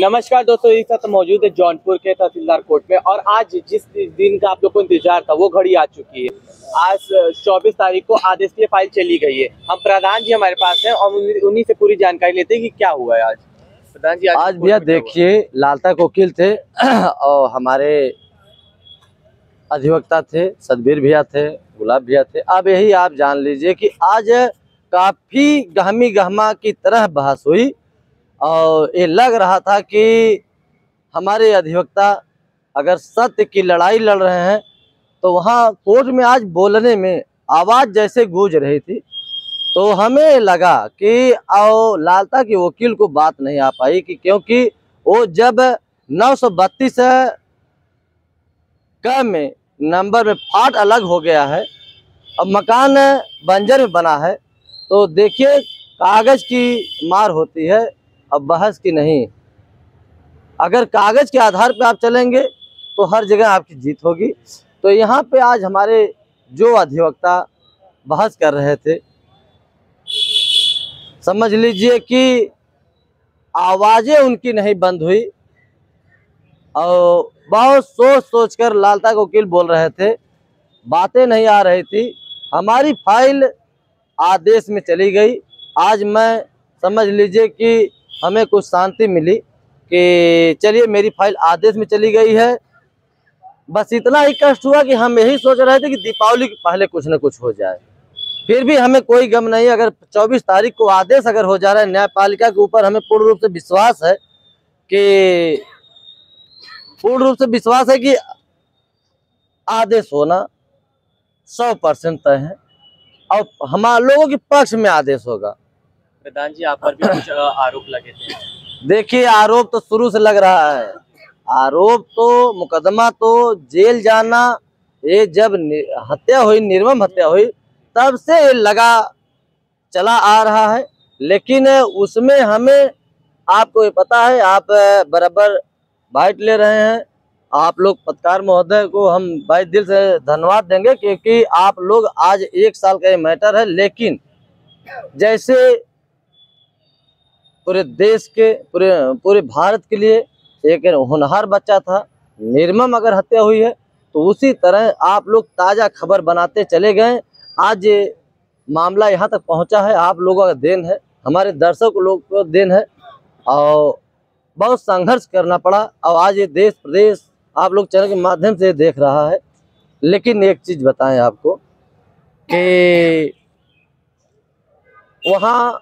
नमस्कार दोस्तों, इस वक्त मौजूद है जौनपुर के तहसीलदार कोर्ट में और आज जिस दिन का आप लोग को इंतजार था वो घड़ी आ चुकी है। आज 24 तारीख को आदेश की फाइल चली गई है। हम प्रधान जी हमारे पास हैं और उन्हीं से पूरी जानकारी लेते हैं कि क्या हुआ है आज। प्रधान जी, आज भैया देखिए, लालता वकील थे और हमारे अधिवक्ता थे, सतबीर भैया थे, गुलाब भैया थे। अब यही आप जान लीजिए कि आज काफ़ी गहमी गहमा की तरह बहस हुई और ये लग रहा था कि हमारे अधिवक्ता अगर सत्य की लड़ाई लड़ रहे हैं तो वहाँ कोर्ट में आज बोलने में आवाज़ जैसे गूंज रही थी, तो हमें लगा कि लालता के वकील को बात नहीं आ पाई कि क्योंकि वो जब 932 क में नंबर में फाट अलग हो गया है, अब मकान बंजर में बना है, तो देखिए कागज़ की मार होती है, अब बहस की नहीं। अगर कागज़ के आधार पर आप चलेंगे तो हर जगह आपकी जीत होगी। तो यहाँ पे आज हमारे जो अधिवक्ता बहस कर रहे थे, समझ लीजिए कि आवाज़ें उनकी नहीं बंद हुई और बहुत सोच सोच कर लालता के वकील बोल रहे थे, बातें नहीं आ रही थी। हमारी फाइल आदेश में चली गई। आज मैं समझ लीजिए कि हमें कुछ शांति मिली कि चलिए मेरी फाइल आदेश में चली गई है। बस इतना ही कष्ट हुआ कि हम यही सोच रहे थे कि दीपावली के पहले कुछ न कुछ हो जाए। फिर भी हमें कोई गम नहीं। अगर 24 तारीख को आदेश अगर हो जा रहा है, न्यायपालिका के ऊपर हमें पूर्ण रूप से विश्वास है कि आदेश होना 100% तय है और हमारे लोगों के पक्ष में आदेश होगा। प्रधान जी, आप पर भी कुछ आरोप लगे थे। देखिए, आरोप तो शुरू से लग रहा है। आरोप तो, मुकदमा तो, जेल जाना, ये जब हत्या हुई, निर्मम हत्या हुई, तब से लगा चला आ रहा है। लेकिन उसमें हमें, आपको ये पता है, आप बराबर बाइट ले रहे हैं। आप लोग पत्रकार महोदय को हम भाई दिल से धन्यवाद देंगे क्योंकि आप लोग आज 1 साल का ये मैटर है, लेकिन जैसे पूरे देश के, पूरे भारत के लिए एक होनहार बच्चा था, निर्मम अगर हत्या हुई है, तो उसी तरह आप लोग ताज़ा खबर बनाते चले गए। आज मामला यहाँ तक पहुँचा है, आप लोगों का देन है, हमारे दर्शक लोग का देन है और बहुत संघर्ष करना पड़ा और आज ये देश प्रदेश आप लोग चैनल के माध्यम से देख रहा है। लेकिन एक चीज़ बताएं आपको कि वहाँ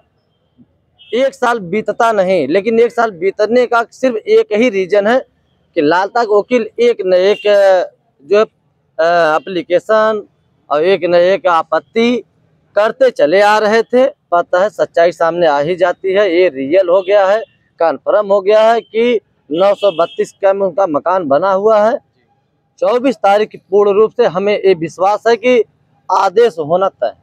1 साल बीतता नहीं, लेकिन 1 साल बीतने का सिर्फ एक ही रीज़न है कि लालता के वकील एक न एक जो एप्लीकेशन और एक न एक आपत्ति करते चले आ रहे थे। पता है, सच्चाई सामने आ ही जाती है। ये रियल हो गया है, कन्फर्म हो गया है कि 932 का में उनका मकान बना हुआ है। 24 तारीख पूर्ण रूप से हमें ये विश्वास है कि आदेश होना तय है।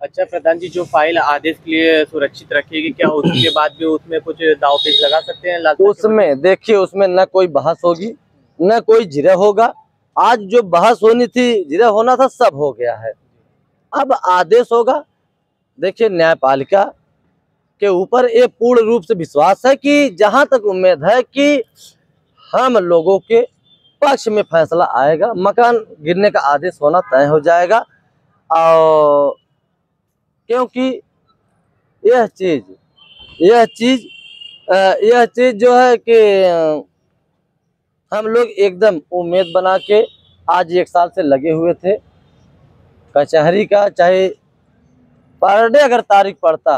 अच्छा प्रधान जी, जो फाइल आदेश के लिए सुरक्षित रखेगी, क्या उसके बाद भी उसमें कुछ दाव पेच लगा सकते हैं? उसमें देखिए, उसमें न कोई बहस होगी, न कोई जिरह होगा। आज जो बहस होनी थी, जिरह होना था, सब हो गया है। अब आदेश होगा। देखिए, न्यायपालिका के ऊपर ये पूर्ण रूप से विश्वास है कि जहां तक उम्मीद है कि हम लोगों के पक्ष में फैसला आएगा, मकान गिरने का आदेश होना तय हो जाएगा। और क्योंकि यह चीज़ जो है कि हम लोग एकदम उम्मीद बना के आज 1 साल से लगे हुए थे। कचहरी का चाहे पर डे अगर तारीख पड़ता,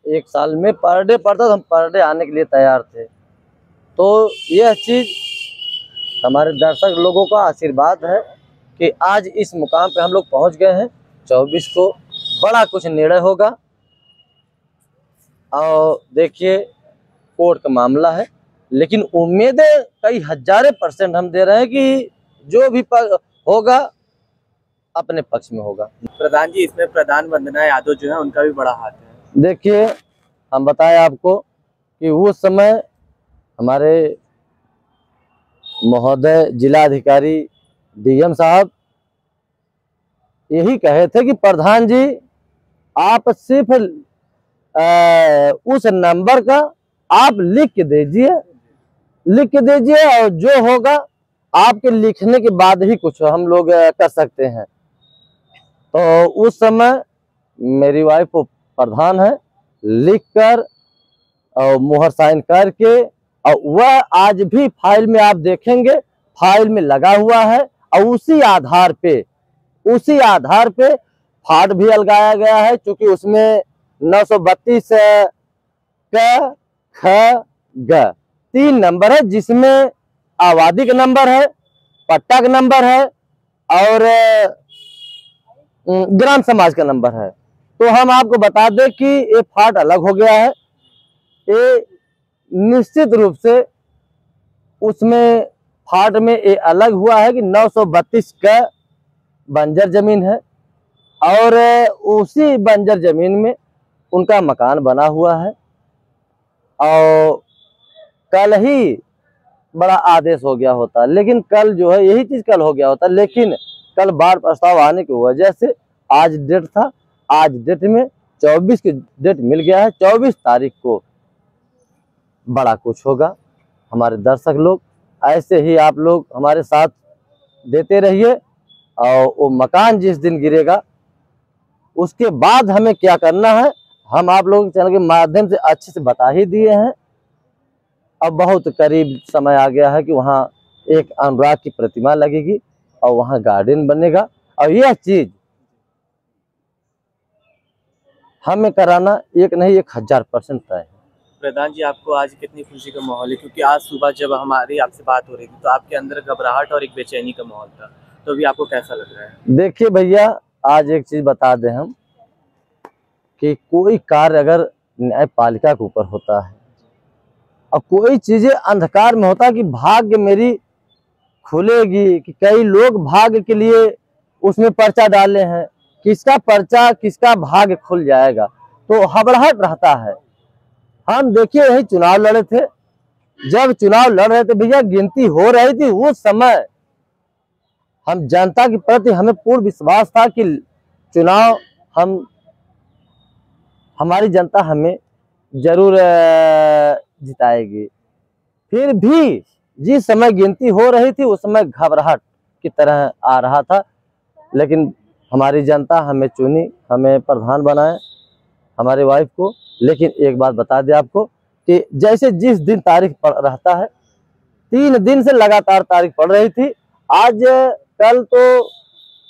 1 साल में पर डे पड़ता, तो हम पर डे आने के लिए तैयार थे। तो यह चीज़ हमारे दर्शक लोगों का आशीर्वाद है कि आज इस मुकाम पे हम लोग पहुंच गए हैं। 24 को बड़ा कुछ निर्णय होगा और देखिए, कोर्ट का मामला है, लेकिन उम्मीदें कई हज़ारे % हम दे रहे हैं कि जो भी होगा अपने पक्ष में होगा। प्रधान जी, इसमें प्रधान वंदना यादव जो है उनका भी बड़ा हाथ है। देखिए, हम बताएं आपको कि उस समय हमारे महोदय जिला अधिकारी डीएम साहब यही कहे थे कि प्रधान जी, आप सिर्फ उस नंबर का आप लिख के दीजिए, और जो होगा आपके लिखने के बाद ही कुछ हम लोग कर सकते हैं। तो उस समय मेरी वाइफ प्रधान है, लिख कर और मुहर साइन करके, और वह आज भी फाइल में आप देखेंगे, फाइल में लगा हुआ है। और उसी आधार पे फाड़ भी लगाया गया है, क्योंकि उसमें 932 क ख ग 3 नंबर है, जिसमें आबादी का नंबर है, पट्टा का नंबर है और ग्राम समाज का नंबर है। तो हम आपको बता दें कि ये फाड़ अलग हो गया है। ये निश्चित रूप से उसमें फाड़ में ये अलग हुआ है कि 932 का बंजर जमीन है, और उसी बंजर जमीन में उनका मकान बना हुआ है। और कल ही बड़ा आदेश हो गया होता, लेकिन कल जो है यही चीज कल हो गया होता, लेकिन कल बाढ़ प्रस्ताव आने की वजह से आज डेट था, आज डेट में 24 की डेट मिल गया है। 24 तारीख को बड़ा कुछ होगा। हमारे दर्शक लोग ऐसे ही आप लोग हमारे साथ देते रहिए, और वो मकान जिस दिन गिरेगा उसके बाद हमें क्या करना है हम आप लोगों के चैनल के माध्यम से अच्छे से बता ही दिए हैं। अब बहुत करीब समय आ गया है कि वहाँ एक अनुराग की प्रतिमा लगेगी और वहाँ गार्डन बनेगा, और यह चीज हमें कराना एक नहीं 1000% तय है। प्रधान जी, आपको आज कितनी खुशी का माहौल है? क्योंकि आज सुबह जब हमारी आपसे बात हो रही थी तो आपके अंदर घबराहट और एक बेचैनी का माहौल था, तो अभी आपको कैसा लग रहा है? देखिए भैया, आज एक चीज बता दें हम कि कोई कार्य अगर न्यायपालिका के ऊपर होता है और कोई चीजें अंधकार में होता है कि भाग्य मेरी खुलेगी, कि कई लोग भाग्य के लिए उसमें पर्चा डाले हैं, किसका पर्चा किसका भाग्य खुल जाएगा, तो हबड़ाहट रहता है। हम देखिए यही चुनाव लड़े थे, जब चुनाव लड़ रहे थे भैया, गिनती हो रही थी, उस समय हम जनता के प्रति हमें पूर्ण विश्वास था कि चुनाव हमारी जनता हमें जरूर जिताएगी। फिर भी जिस समय गिनती हो रही थी उस समय घबराहट की तरह आ रहा था, लेकिन हमारी जनता हमें चुनी, हमें प्रधान बनाए, हमारे वाइफ को। लेकिन एक बात बता दें आपको कि जैसे जिस दिन तारीख पड़ रहता है, 3 दिन से लगातार तारीख पड़ रही थी। आज कल तो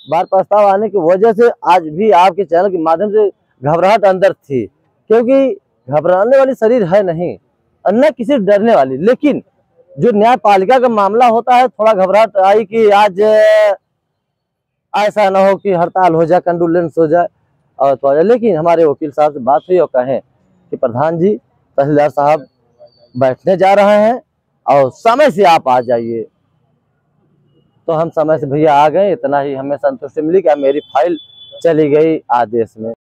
बाढ़ प्रस्ताव आने की वजह से आज भी आपके चैनल के माध्यम से घबराहट अंदर थी, क्योंकि घबराने वाली शरीर है नहीं, न किसी डरने वाली। लेकिन जो न्यायपालिका का मामला होता है, थोड़ा घबराहट आई कि आज ऐसा ना हो कि हड़ताल हो जाए, कंडोलेंस हो जाए और तो। लेकिन हमारे वकील साहब से बात हुई और कहें कि प्रधान जी, तहसीलदार साहब बैठने जा रहे हैं और समय से आप आ जाइए। तो हम समय से भैया आ गए, इतना ही हमें संतुष्टि मिली कि मेरी फाइल चली गई आदेश में।